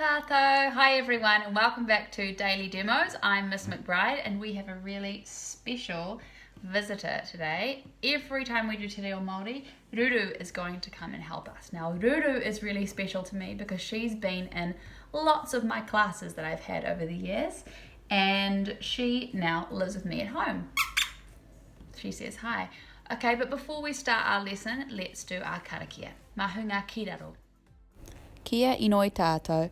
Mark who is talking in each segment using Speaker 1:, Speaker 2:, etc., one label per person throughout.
Speaker 1: Tātou! Hi everyone and welcome back to Daily Demos. I'm Miss McBride and we have a really special visitor today. Every time we do Te Reo Māori, Ruru is going to come and help us. Now Ruru is really special to me because she's been in lots of my classes that I've had over the years and she now lives with me at home. She says hi. Okay, but before we start our lesson, let's do our karakia. Mahunga kiraro.
Speaker 2: Kia inoi tātou,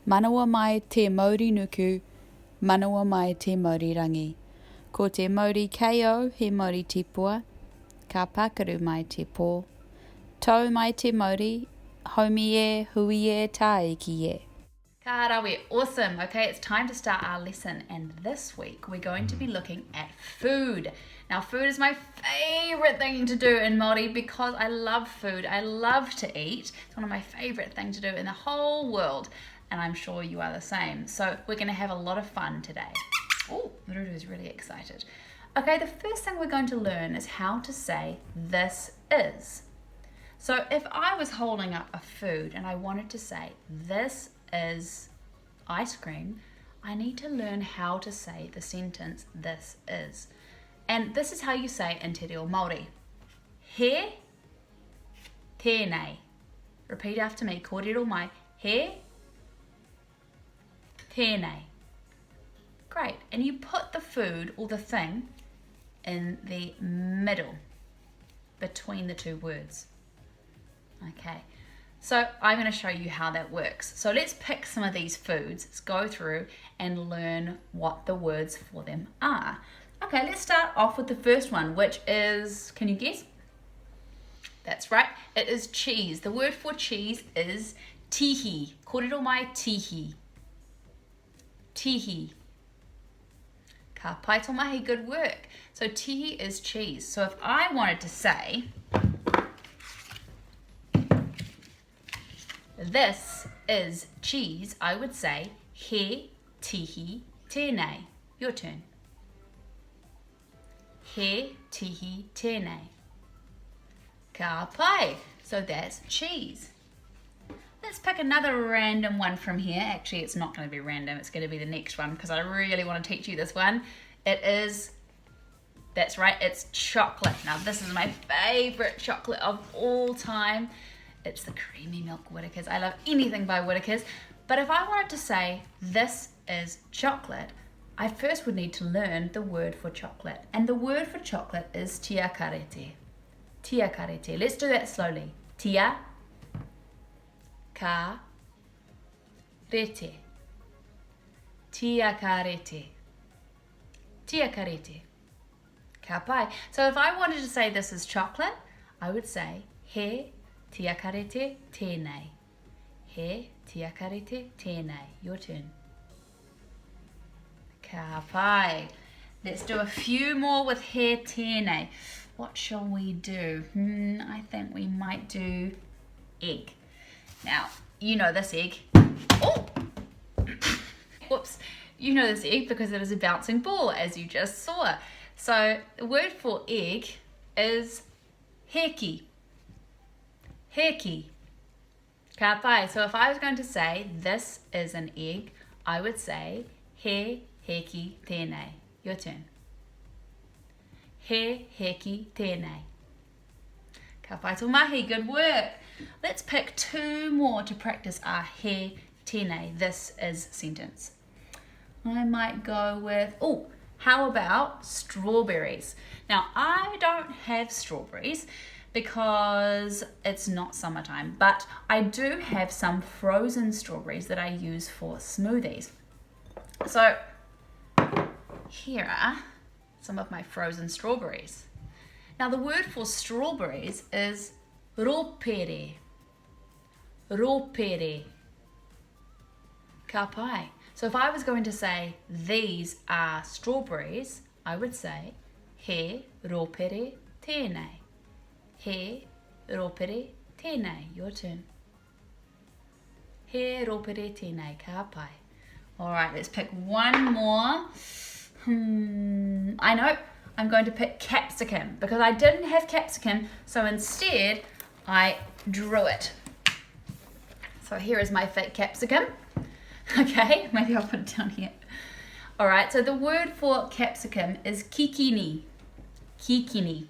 Speaker 2: manawa mai te Māori nuku, manawa mai te Māori rangi. Ko te Māori KO he Māori tipua, ka pakaru mai te pō. Tau mai te Māori, haumi e, hui e, tāiki e.
Speaker 1: Ka rawe, awesome. Okay, it's time to start our lesson and this week we're going to be looking at food. Now food is my favourite thing to do in Māori because I love food. I love to eat. It's one of my favourite things to do in the whole world and I'm sure you are the same. So we're going to have a lot of fun today. Oh, Ruru is really excited. Okay, the first thing we're going to learn is how to say this is. So if I was holding up a food and I wanted to say this is ice cream, I need to learn how to say the sentence this is. And this is how you say in Te Reo Māori. He, tēnei. Repeat after me. Kōrero mai. He, tēnei. Great. And you put the food or the thing in the middle between the two words. Okay. So I'm going to show you how that works. So let's pick some of these foods. Let's go through and learn what the words for them are. Okay, let's start off with the first one, which is, can you guess? That's right, it is cheese. The word for cheese is tihi. Kōrero mai tihi. Tihi. Ka pai tō mahi, good work. So tihi is cheese. So if I wanted to say, this is cheese, I would say, he tihi tēnei. Your turn. He tihi tēnei. Ka pai. So that's cheese. Let's pick another random one from here. Actually, it's not going to be random. It's going to be the next one because I really want to teach you this one. It is, that's right, it's chocolate. Now, this is my favorite chocolate of all time. It's the creamy milk Whittaker's. I love anything by Whittaker's. But if I wanted to say this is chocolate, I first would need to learn the word for chocolate. And the word for chocolate is tia karete. Tia karete. Let's do that slowly. Tia ka rete. Tia karete. Tia karete. Ka pai. So if I wanted to say this is chocolate, I would say he tia karete tēnei. He tia karete tēnei. Your turn. Ka pai. Let's do a few more with he tēnei. What shall we do? I think we might do egg. Now, you know this egg. Oh! Whoops. You know this egg because it is a bouncing ball, as you just saw. So, the word for egg is heki. Heki. Ka pai. So, if I was going to say this is an egg, I would say he heki tēnei. Your turn. He heki tēnei. Ka pai tō mahi, good work. Let's pick two more to practice our he tēnei, this is sentence. I might go with, how about strawberries? Now, I don't have strawberries because it's not summertime, but I do have some frozen strawberries that I use for smoothies. So, here are some of my frozen strawberries. Now the word for strawberries is ropere. Ropere. Ka pai. So if I was going to say these are strawberries, I would say he ropere tēnei. He ropere tēnei. Your turn. He ropere tēnei. Ka pai. All right, let's pick one more. I know, I'm going to pick capsicum because I didn't have capsicum, so instead I drew it. So here is my fake capsicum. Okay, maybe I'll put it down here. All right, so the word for capsicum is kikini. Kikini.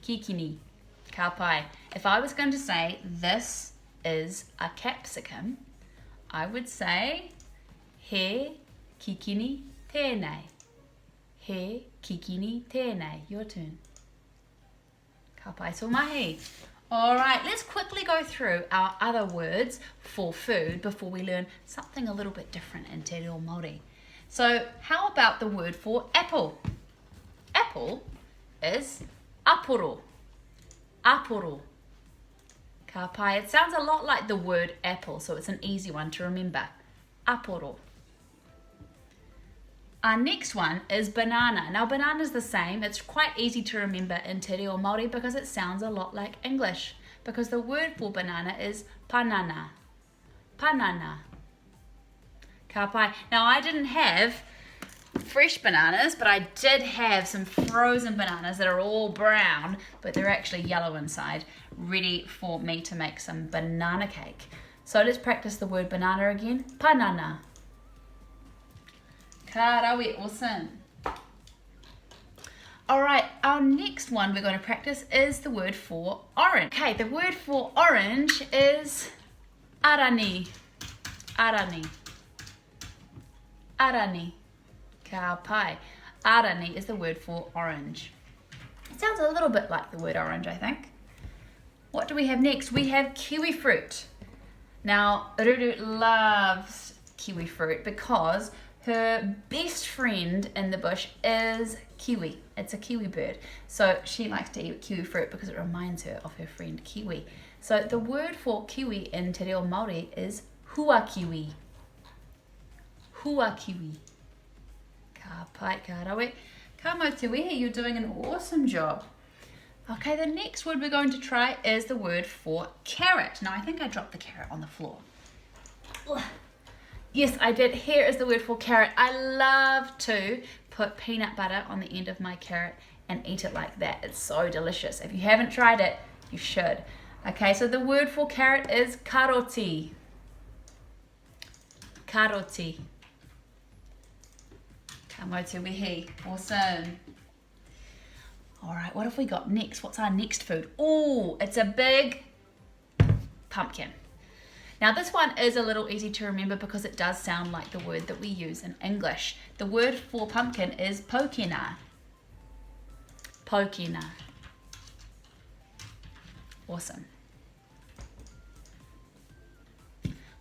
Speaker 1: Kikini. Ka pai. If I was going to say this is a capsicum, I would say he kikini tēnei. He kikini tēnei. Your turn. Ka pai so mahi. All right, let's quickly go through our other words for food before we learn something a little bit different in Te Reo Māori. So how about the word for apple? Apple is aporo. Aporo. Ka pai. It sounds a lot like the word apple, so it's an easy one to remember. Aporo. Our next one is banana. Now banana is the same. It's quite easy to remember in Te Reo Māori because it sounds a lot like English. Because the word for banana is panana. Panana. Ka pai. Now I didn't have fresh bananas, but I did have some frozen bananas that are all brown, but they're actually yellow inside, ready for me to make some banana cake. So let's practice the word banana again. Panana. Karawi, awesome. All right, our next one we're going to practice is the word for orange. Okay, the word for orange is arani. Arani. Arani. Ka pai. Arani is the word for orange. It sounds a little bit like the word orange, I think. What do we have next? We have kiwi fruit. Now, Ruru loves kiwi fruit because her best friend in the bush is kiwi. It's a kiwi bird. So she likes to eat kiwi fruit because it reminds her of her friend kiwi. So the word for kiwi in Te Reo Māori is hua kiwi. Hua kiwi. Ka pai, ka rawe. Ka mau te wehe, you're doing an awesome job. Okay, the next word we're going to try is the word for carrot. Now I think I dropped the carrot on the floor. Ugh. Yes, I did. Here is the word for carrot. I love to put peanut butter on the end of my carrot and eat it like that. It's so delicious. If you haven't tried it, you should. Okay, so the word for carrot is karoti. Karoti. Ka mau te wehe. Awesome. All right, what have we got next? What's our next food? Oh, it's a big pumpkin. Now this one is a little easy to remember because it does sound like the word that we use in English. The word for pumpkin is pokena. Pokena. Awesome.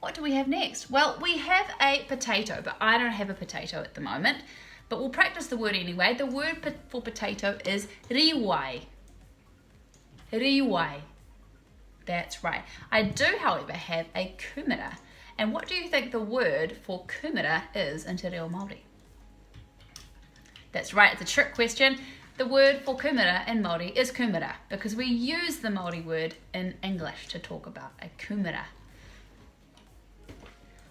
Speaker 1: What do we have next? Well, we have a potato, but I don't have a potato at the moment. But we'll practice the word anyway. The word for potato is riwai. Riwai. That's right. I do, however, have a kumara. And what do you think the word for kumara is in Te Reo Māori? That's right, it's a trick question. The word for kumara in Māori is kumara because we use the Māori word in English to talk about a kumara.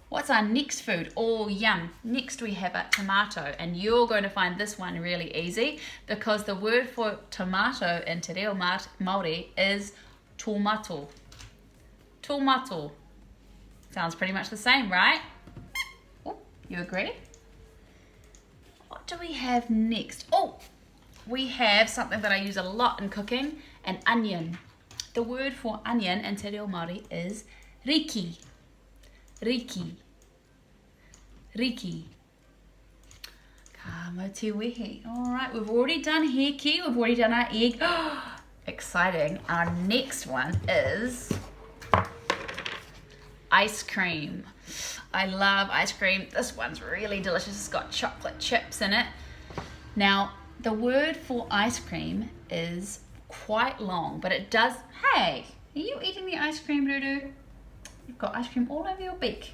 Speaker 1: What's our next food? Oh, yum. Next we have a tomato, and you're going to find this one really easy because the word for tomato in Te Reo Māori is tomato. Tomato. Sounds pretty much the same, right? Oh, you agree? What do we have next? Oh, we have something that I use a lot in cooking, an onion. The word for onion in Te Reo Māori is riki. Riki. Riki. Ka mau te wehe. All right, we've already done heki, we've already done our egg. Exciting. Our next one is ice cream. I love ice cream. This one's really delicious. It's got chocolate chips in it. Now, the word for ice cream is quite long, but it does... Hey, are you eating the ice cream, Ruru? You've got ice cream all over your beak.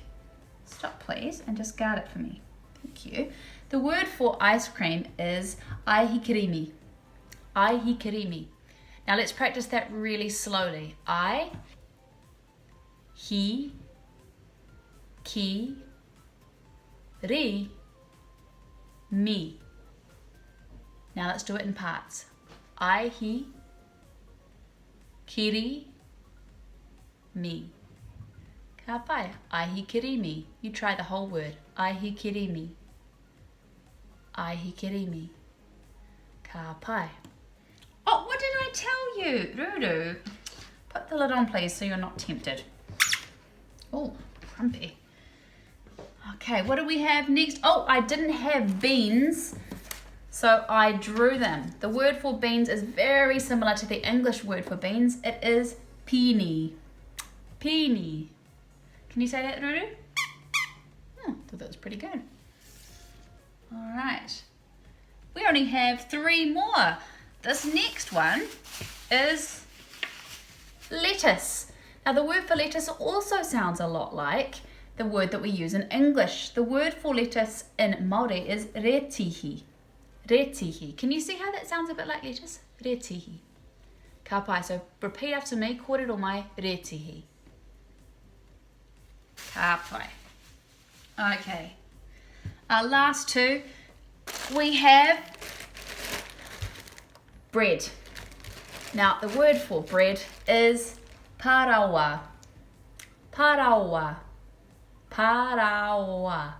Speaker 1: Stop, please, and just guard it for me. Thank you. The word for ice cream is aihikirimi. Aihikirimi. Now let's practice that really slowly. I, he, ki, ri, mi. Now let's do it in parts. I, he, kiri, mi. Ka pai. Aihikirimi. You try the whole word. Aihikirimi. Aihikirimi. Ka pai. Oh, what did I tell you? Ruru. Put the lid on, please, so you're not tempted. Oh, crumpy. Okay, what do we have next? Oh, I didn't have beans, so I drew them. The word for beans is very similar to the English word for beans. It is peony. Peony. Can you say that, Ruru? Oh, I thought that was pretty good. All right. We only have 3 more. This next one is lettuce. Now, the word for lettuce also sounds a lot like the word that we use in English. The word for lettuce in Māori is retihi. Retihi. Can you see how that sounds a bit like lettuce? Retihi. Ka pai. So repeat after me. Kōrero mai retihi. Ka pai. Okay. Our last 2, we have bread. Now, the word for bread is parawa. Parawa. Parawa.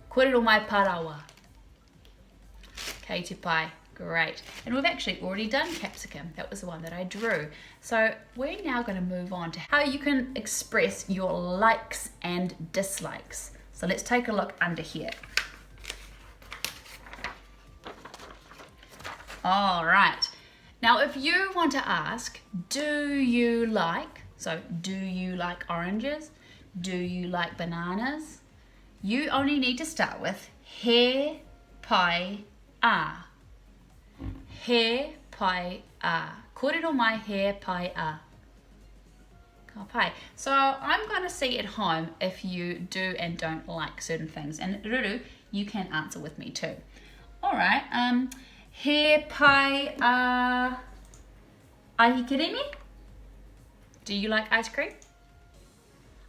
Speaker 1: Kōrero mai parawa. Kei te pai. Great. And we've actually already done capsicum. That was the one that I drew. So we're now going to move on to how you can express your likes and dislikes. So let's take a look under here. All right. Now, if you want to ask, do you like, so do you like oranges? Do you like bananas? You only need to start with he pai a. He pai a. Kōrero mai he pai a. Ka pai. So I'm going to see at home if you do and don't like certain things. And Ruru, you can answer with me too. All right. He pai a aihikirimi? Do you like ice cream?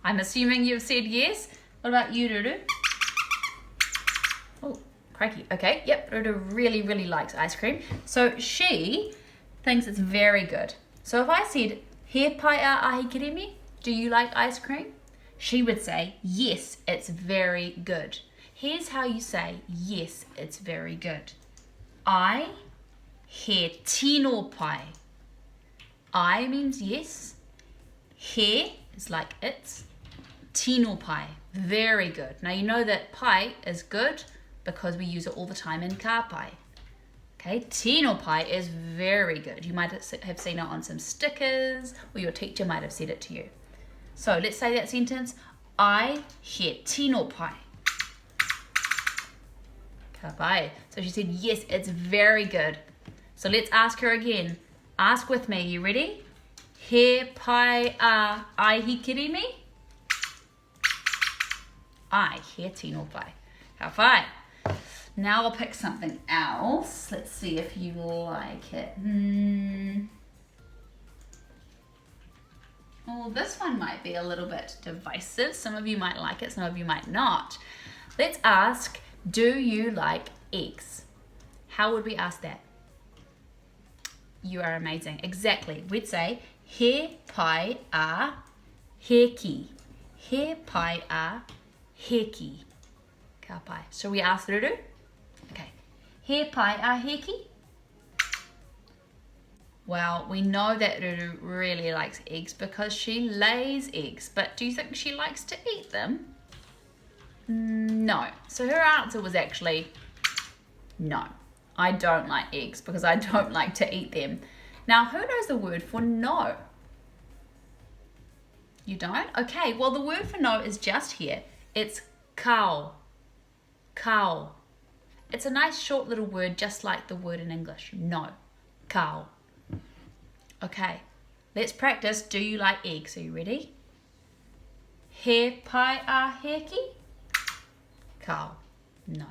Speaker 1: I'm assuming you've said yes. What about you, Ruru? Oh, crikey. Okay, yep, Ruru really, really likes ice cream. So she thinks it's very good. So if I said, he pai a aihikirimi, do you like ice cream? She would say, yes, it's very good. Here's how you say, yes, it's very good. I he tino pai. I means yes. He is like it's. Tino pai, very good. Now you know that pai is good because we use it all the time in ka pai. Okay, tino pai is very good. You might have seen it on some stickers, or your teacher might have said it to you. So let's say that sentence. I he tino pai. Ka pai. So she said, yes, it's very good. So let's ask her again. Ask with me. You ready? He pai a aihikirimi? I he tino pai. Ka pai. Now I'll pick something else. Let's see if you like it. Well, this one might be a little bit divisive. Some of you might like it, some of you might not. Let's ask, do you like eggs? How would we ask that? You are amazing. Exactly. We'd say, he pai a heki. He pai a heki. Ka pai. So we ask Ruru? Okay. He pai a heki? Well, we know that Ruru really likes eggs because she lays eggs. But do you think she likes to eat them? No. So her answer was actually no. I don't like eggs because I don't like to eat them. Now, who knows the word for no? You don't? Okay, well, the word for no is just here. It's kao. Kao. It's a nice short little word just like the word in English. No. Kao. Okay, let's practice. Do you like eggs? Are you ready? He pai a heki? Kao. No.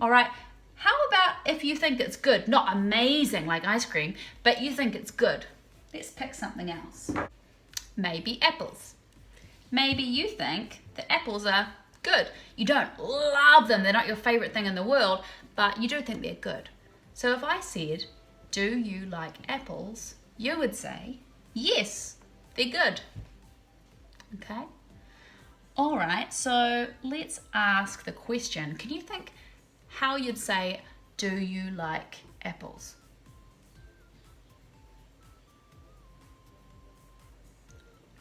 Speaker 1: All right. How about if you think it's good? Not amazing like ice cream, but you think it's good. Let's pick something else. Maybe apples. Maybe you think the apples are good. You don't love them. They're not your favorite thing in the world, but you do think they're good. So if I said, do you like apples? You would say, yes, they're good. Okay. All right, so let's ask the question. Can you think how you'd say, do you like apples?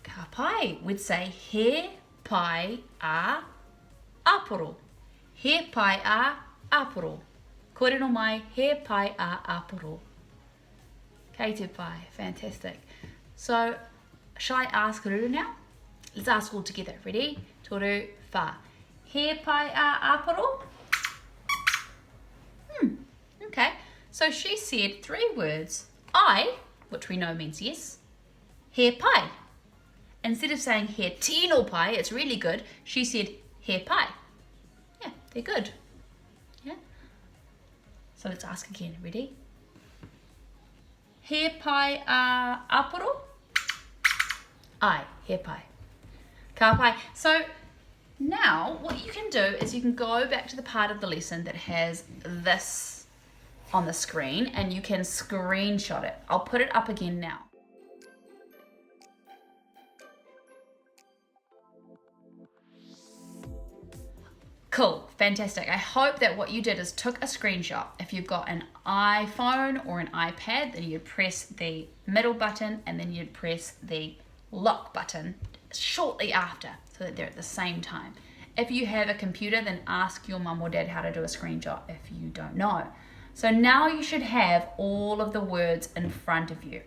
Speaker 1: Ka pai, we'd say, he pai a aporo. He pai a aporo. Kore no mai, he pai a aporo. Kei te pai, fantastic. So, shall I ask Ruru now? Let's ask all together. Ready? Toru, wha. He pai a aporo? Okay. So she said 3 words. I, which we know means yes. He pai. Instead of saying he tino pai, it's really good. She said he pai. Yeah, they're good. Yeah. So let's ask again. Ready? He pai a aporo? I, he pai. Ka pai. So now what you can do is you can go back to the part of the lesson that has this on the screen and you can screenshot it. I'll put it up again now. Cool, fantastic. I hope that what you did is took a screenshot. If you've got an iPhone or an iPad, then you'd press the middle button and then you'd press the lock button shortly after so that they're at the same time. If you have a computer, then ask your mum or dad how to do a screenshot if you don't know. So now you should have all of the words in front of you.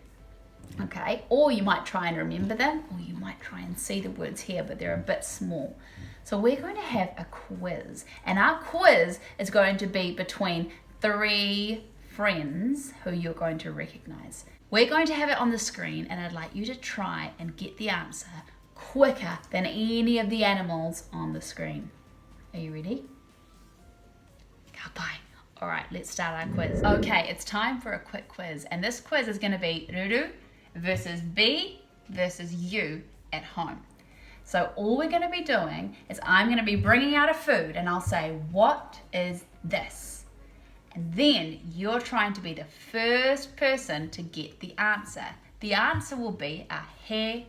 Speaker 1: Okay, or you might try and remember them, or you might try and see the words here, but they're a bit small. So we're going to have a quiz, and our quiz is going to be between 3 friends who you're going to recognize. We're going to have it on the screen, and I'd like you to try and get the answer quicker than any of the animals on the screen. Are you ready? Ka pai. All right, let's start our quiz. Okay, it's time for a quick quiz, and this quiz is going to be Ruru versus B versus you at home. So all we're going to be doing is I'm going to be bringing out a food and I'll say, what is this? And then you're trying to be the first person to get the answer. The answer will be a he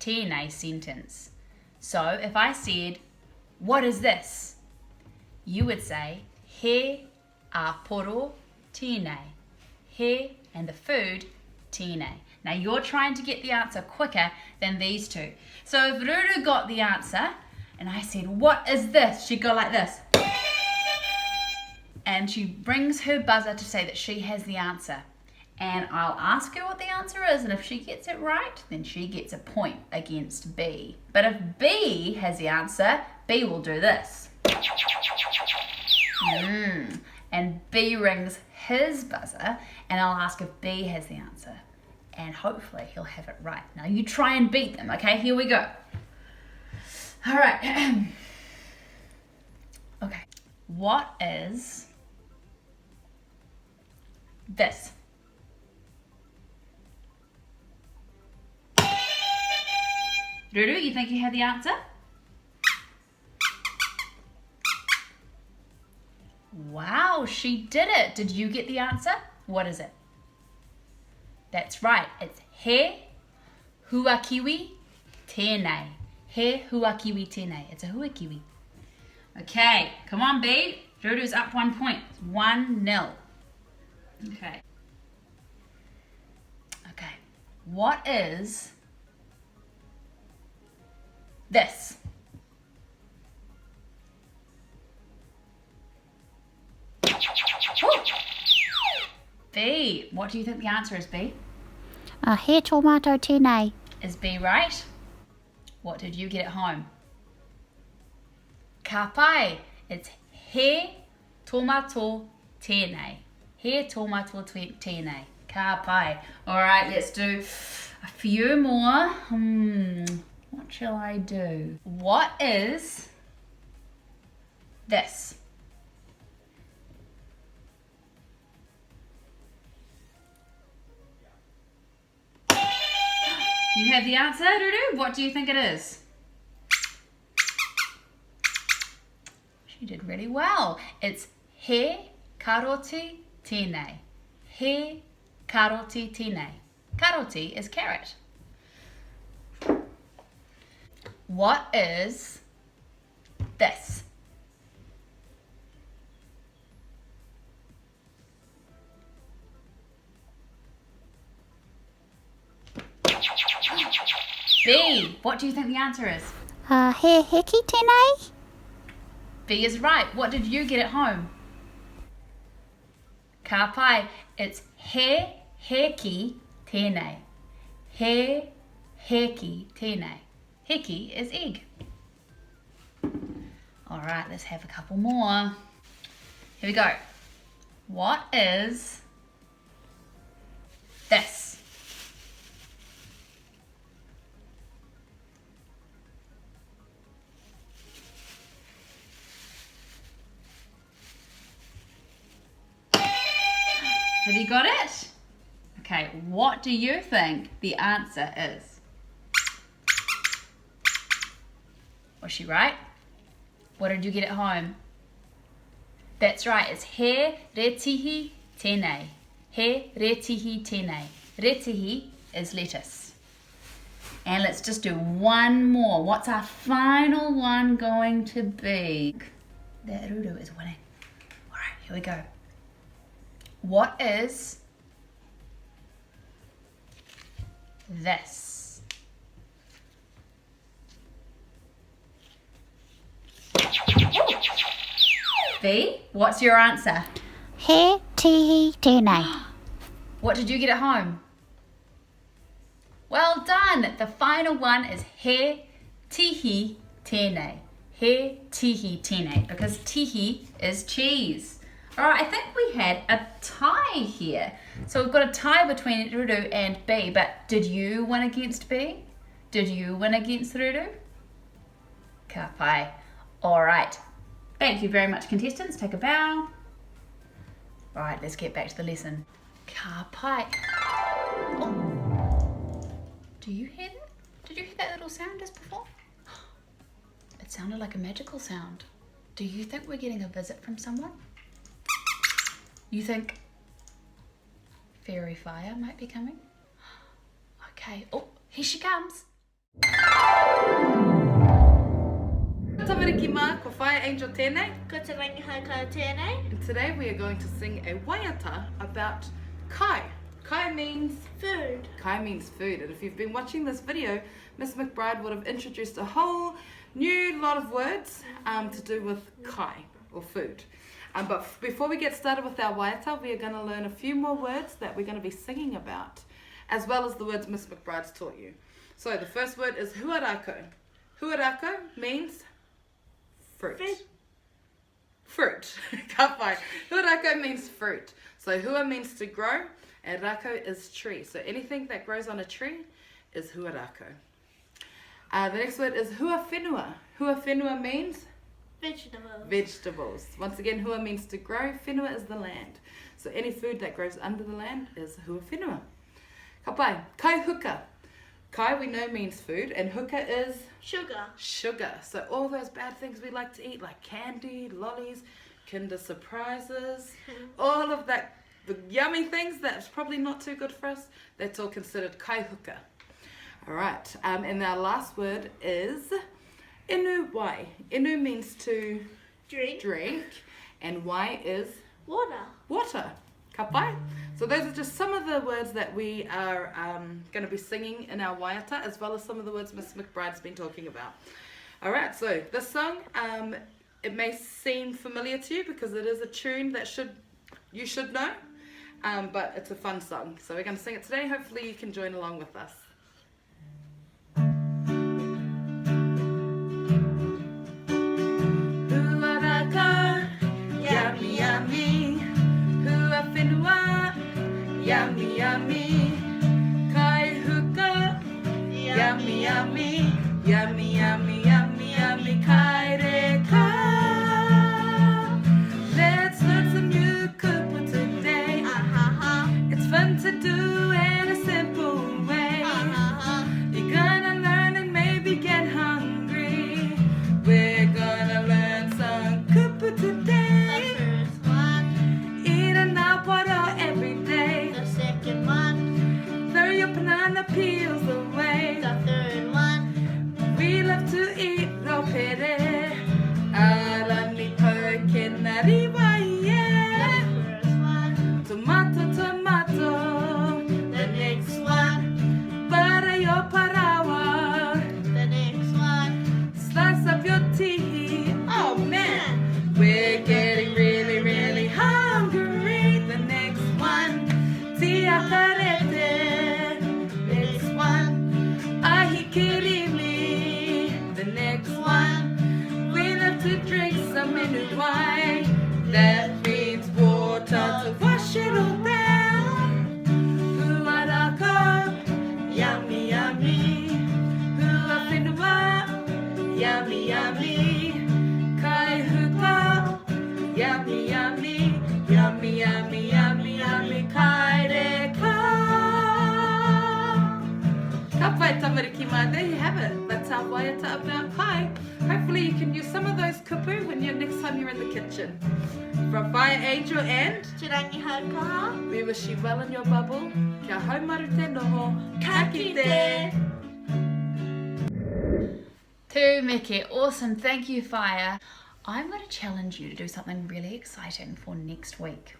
Speaker 1: tēnei sentence. So if I said, what is this? You would say, he aporo tēnei. He and the food tēnei. Now you're trying to get the answer quicker than these two. So if Ruru got the answer and I said, what is this? She'd go like this. And she brings her buzzer to say that she has the answer. And I'll ask her what the answer is, and if she gets it right, then she gets a point against B. But if B has the answer, B will do this. And B rings his buzzer, and I'll ask if B has the answer. And hopefully he'll have it right. Now you try and beat them, okay? Here we go. All right. Okay. What is this? Ruru, you think you have the answer? Wow, she did it. Did you get the answer? What is it? That's right. It's he hua kiwi tēnei. He hua kiwi tēnei. It's a hua kiwi. Okay, come on, B. Ruru's up 1 point. 1-0. Okay. Okay. What is this? B. What do you think the answer is, B?
Speaker 3: He tomato tēnei.
Speaker 1: Is B right? What did you get at home? Ka pai. It's he tomato tēnei. He tomato tēnei. Ka pai. All right, let's do a few more. What shall I do? What is this? You have the answer, Ruru? What do you think it is? She did really well. It's he karoti tēnei. He karoti tēnei. Karoti is carrot. What is this. B, what do you think the answer is?
Speaker 3: He hiki tēnei?
Speaker 1: B is right. What did you get at home? Ka pai. It's he heki tēnei. He heki tēnei. Heki is egg. All right, let's have a couple more. Here we go. What is this? Have you got it? Okay, what do you think the answer is? Was she right? What did you get at home? That's right, it's he retihi tēnei. He retihi tēnei. Retihi is lettuce. And let's just do one more. What's our final one going to be? That Ruru is winning. All right, here we go. What is this? B, what's your answer?
Speaker 3: He tihi tēnei.
Speaker 1: What did you get at home? Well done. The final one is he tihi tēnei. He tihi tēnei, because tihi is cheese. All right, I think we had a tie here. So we've got a tie between Ruru and B, but did you win against B? Did you win against Ruru? Ka pai. All right. Thank you very much, contestants. Take a bow. All right, let's get back to the lesson. Ka pai. Oh. Do you hear that? Did you hear that little sound just before? It sounded like a magical sound. Do you think we're getting a visit from someone? You think Fairy Fire might be coming? Okay. Oh, here she comes.
Speaker 4: Tamariki mā, ko Fire Angel tēnei.
Speaker 5: Ko te rangihauka tēnei.
Speaker 4: And today we are going to sing a waiata about kai. Kai means
Speaker 5: Food.
Speaker 4: Kai means food. And if you've been watching this video, Miss McBride would have introduced a whole new lot of words to do with kai, or food. But before we get started with our waiata, we are going to learn a few more words that we're going to be singing about, as well as the words Miss McBride's taught you. So the first word is huarako. Huarako means fruit. Fruit. Ka pai. Huarako means fruit. So hua means to grow, and rako is tree. So anything that grows on a tree is huarako. The next word is huawhenua. Huawhenua means
Speaker 5: Vegetables.
Speaker 4: vegetables. Once again, hua means to grow, whenua is the land. So any food that grows under the land is huawhenua. Ka pai. Kai huka. Kai we know means food, and huka is
Speaker 5: Sugar.
Speaker 4: sugar. So all those bad things we like to eat, like candy, lollies, Kinder Surprises, all of that, the yummy things that's probably not too good for us, that's all considered kai huka. All right, and our last word is inu wai. Inu means to
Speaker 5: Drink.
Speaker 4: and wai is
Speaker 5: Water.
Speaker 4: water. Ka pai. So those are just some of the words that we are going to be singing in our waiata, as well as some of the words Miss McBride's been talking about. All right, so this song, it may seem familiar to you because it is a tune that you should know, but it's a fun song. So we're going to sing it today. Hopefully you can join along with us. Yummy, yummy, huawhenua, yummy, yummy, kai huka, yummy, yummy, yummy, yummy, yummy, yummy, kai reka. Let's learn some new kupu today. It's fun to do in a simple way. You're gonna learn and maybe get hungry. We're gonna learn some kupu today. Banana peels away.
Speaker 5: The third one.
Speaker 4: We love to eat raw pere. there you have it. That's our waiata of our kai. Hopefully you can use some of those kupu when next time you're in the kitchen. From Fire Angel and
Speaker 5: Te rangi haukaha.
Speaker 4: we wish you well in your bubble. Kia haumaru te noho. Ka kite.
Speaker 1: Tū Miki, awesome, thank you Fire. I'm going to challenge you to do something really exciting for next week.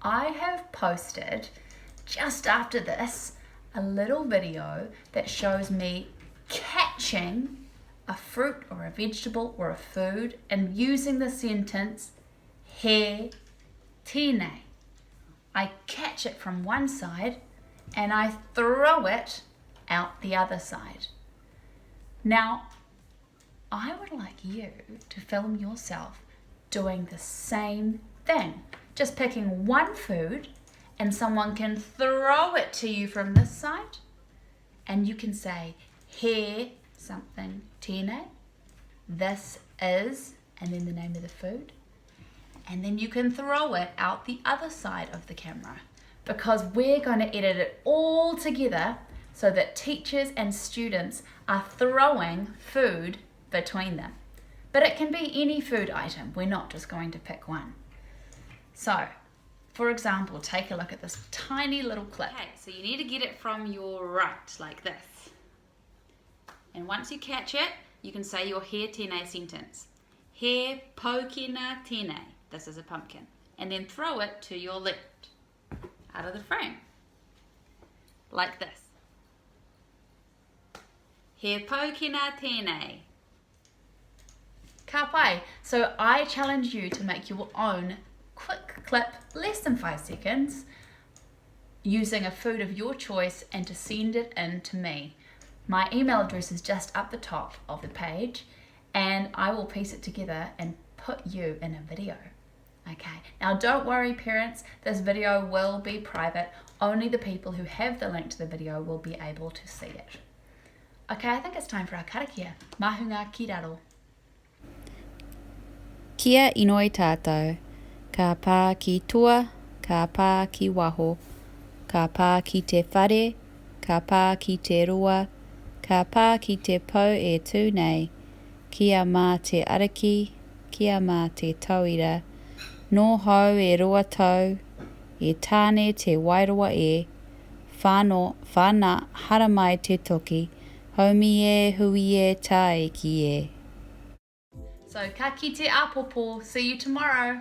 Speaker 1: I have posted, just after this, a little video that shows me catching a fruit or a vegetable or a food and using the sentence he tēnei. I catch it from one side and I throw it out the other side. Now, I would like you to film yourself doing the same thing. Just picking one food and someone can throw it to you from this side and you can say, he something tēnei, this is, and then the name of the food. And then you can throw it out the other side of the camera because we're going to edit it all together so that teachers and students are throwing food between them. But it can be any food item. We're not just going to pick one. So, for example, take a look at this tiny little clip. Okay, so you need to get it from your right, like this. And once you catch it, you can say your he tēnei sentence. He pokina tēnei. This is a pumpkin. And then throw it to your left, out of the frame. Like this. He pokina tēnei. Ka pai. So I challenge you to make your own quick clip, less than 5 seconds, using a food of your choice and to send it in to me. My email address is just up the top of the page and I will piece it together and put you in a video. Okay, now don't worry parents, this video will be private. Only the people who have the link to the video will be able to see it. Okay, I think it's time for our karakia. Mahunga ki raro.
Speaker 2: Kia inoi tātou. Ka pā ki tua, ka pā ki waho. Ka pā ki te whare, ka pā ki te rua. Ka pā ki te pou e tū nei. Kia mā te ariki, kia mā te tauira. Nō hau e rua tau, e tāne te wairoa e. Whānau, whānā, hara mai te toki. Haumi e, hui e, tā e ki e.
Speaker 1: So ka kite a popo. See you tomorrow.